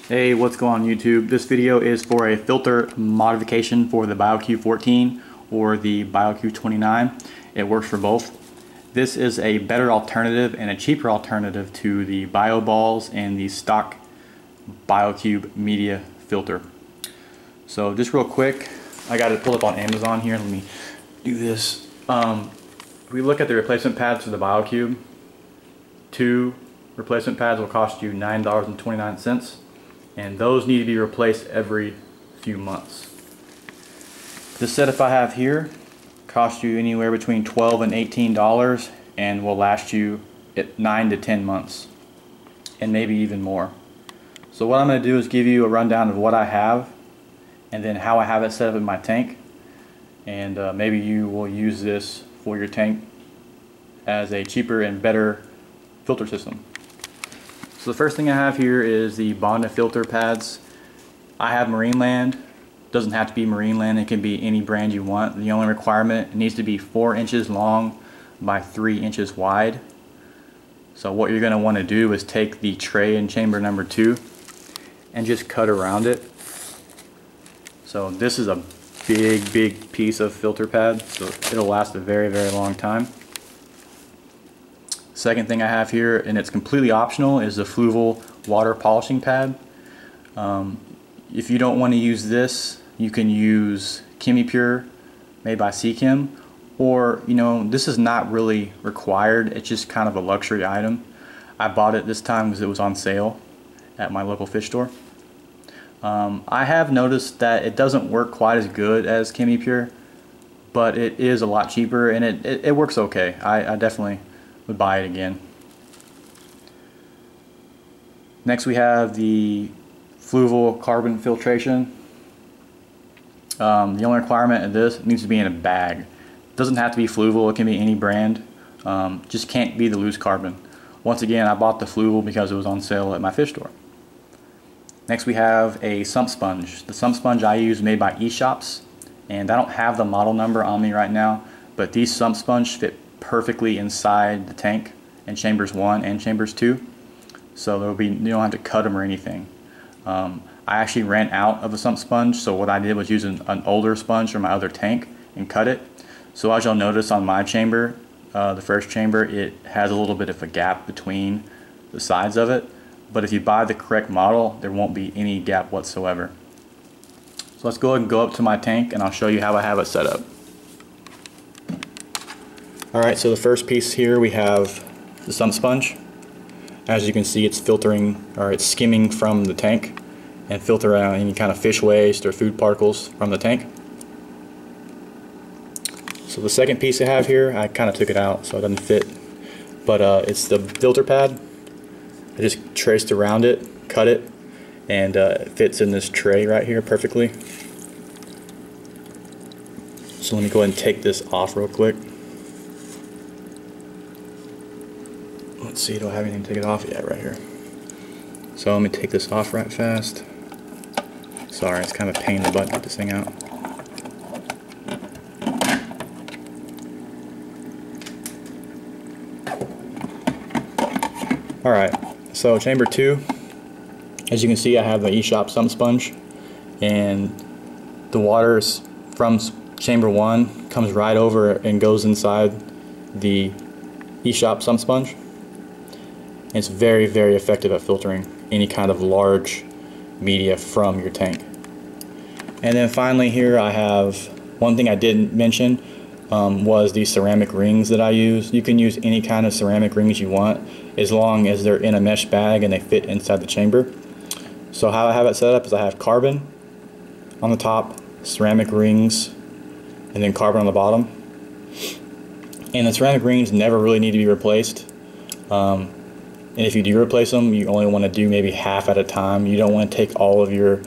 Hey, what's going on YouTube? This video is for a filter modification for the BioQ14 or the BioQ29. It works for both. This is a better alternative and a cheaper alternative to the BioBalls and the stock BioCube media filter. So just real quick, I got it pulled up on Amazon here. Let me do this. If we look at the replacement pads for the BioCube, 2 replacement pads will cost you $9.29. and those need to be replaced every few months. This setup I have here costs you anywhere between $12 and $18 and will last you 9 to 10 months and maybe even more. So what I'm going to do is give you a rundown of what I have and then how I have it set up in my tank, and maybe you will use this for your tank as a cheaper and better filter system. So the first thing I have here is the Bonded filter pads. I have Marineland. Doesn't have to be Marineland, it can be any brand you want. The only requirement, it needs to be 4 inches long by 3 inches wide. So what you're going to want to do is take the tray in chamber number 2 and just cut around it. So this is a big piece of filter pad, so it'll last a very long time. Second thing I have here, and it's completely optional, is the Fluval water polishing pad. If you don't want to use this, you can use ChemiPure made by Seachem, or this is not really required, it's just kind of a luxury item. I bought it this time because it was on sale at my local fish store. I have noticed that it doesn't work quite as good as ChemiPure, but it is a lot cheaper and it works okay. I definitely would buy it again. Next we have the Fluval carbon filtration. The only requirement of this, it needs to be in a bag. It doesn't have to be Fluval, it can be any brand. Just can't be the loose carbon. Once again, I bought the Fluval because it was on sale at my fish store. Next we have a Sump sponge. The Sump sponge I use is made by ESchopps, and I don't have the model number on me right now, but these Sump sponge fit perfectly inside the tank in chambers 1 and chambers 2, so you don't have to cut them or anything. I actually ran out of a Sump sponge, so what I did was use an older sponge from my other tank and cut it. So as you'll notice on my chamber, the first chamber, it has a little bit of a gap between the sides of it, but if you buy the correct model, there won't be any gap whatsoever. So let's go ahead and go up to my tank and I'll show you how I have it set up. Alright, so the first piece here we have the Sump sponge. As you can see, it's filtering, or it's skimming from the tank and filtering out any kind of fish waste or food particles from the tank. So the second piece I have here, I kind of took it out so it doesn't fit, but it's the filter pad. I just traced around it, cut it, and it fits in this tray right here perfectly. So let me go ahead and take this off real quick. Let's see, do I have anything to take it off? Yeah, right here. So let me take this off right fast. Sorry, it's kind of a pain in the butt to get this thing out. Alright, so chamber 2, as you can see I have the ESchopps Sump sponge, and the water from chamber 1 comes right over and goes inside the ESchopps Sump sponge. It's very effective at filtering any kind of large media from your tank. And then finally here I have, one thing I didn't mention was the ceramic rings that I use. You can use any kind of ceramic rings you want as long as they're in a mesh bag and they fit inside the chamber. So how I have it set up is I have carbon on the top, ceramic rings, and then carbon on the bottom. And the ceramic rings never really need to be replaced. And if you do replace them, you only want to do maybe half at a time. You don't want to take all of your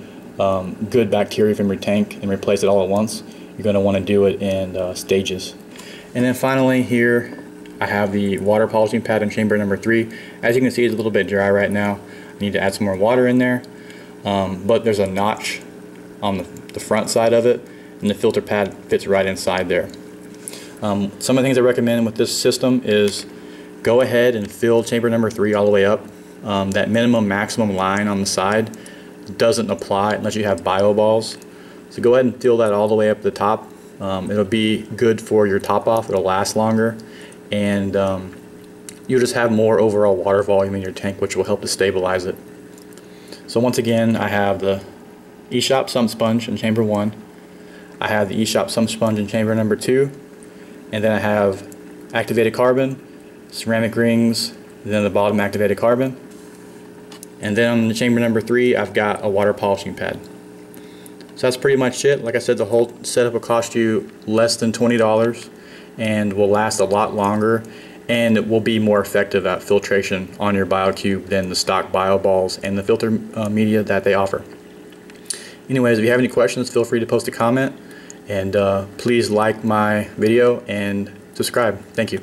good bacteria from your tank and replace it all at once. You're going to want to do it in stages. And then finally here I have the water polishing pad in chamber number 3. As you can see, it's a little bit dry right now. I need to add some more water in there. But there's a notch on the front side of it, and the filter pad fits right inside there. Some of the things I recommend with this system is go ahead and fill chamber number 3 all the way up. That minimum maximum line on the side, doesn't apply unless you have bio balls. So go ahead and fill that all the way up to the top. It'll be good for your top off. It'll last longer, and you'll just have more overall water volume in your tank, which will help to stabilize it. So once again, I have the ESchopps sump sponge in chamber 1. I have the ESchopps sump sponge in chamber number 2, and then I have activated carbon, ceramic rings, and then the bottom activated carbon. And then on the chamber number 3, I've got a water polishing pad. So that's pretty much it. Like I said, the whole setup will cost you less than $20 and will last a lot longer, and it will be more effective at filtration on your BioCube than the stock bio balls and the filter media that they offer. Anyways, if you have any questions, feel free to post a comment, and please like my video and subscribe. Thank you.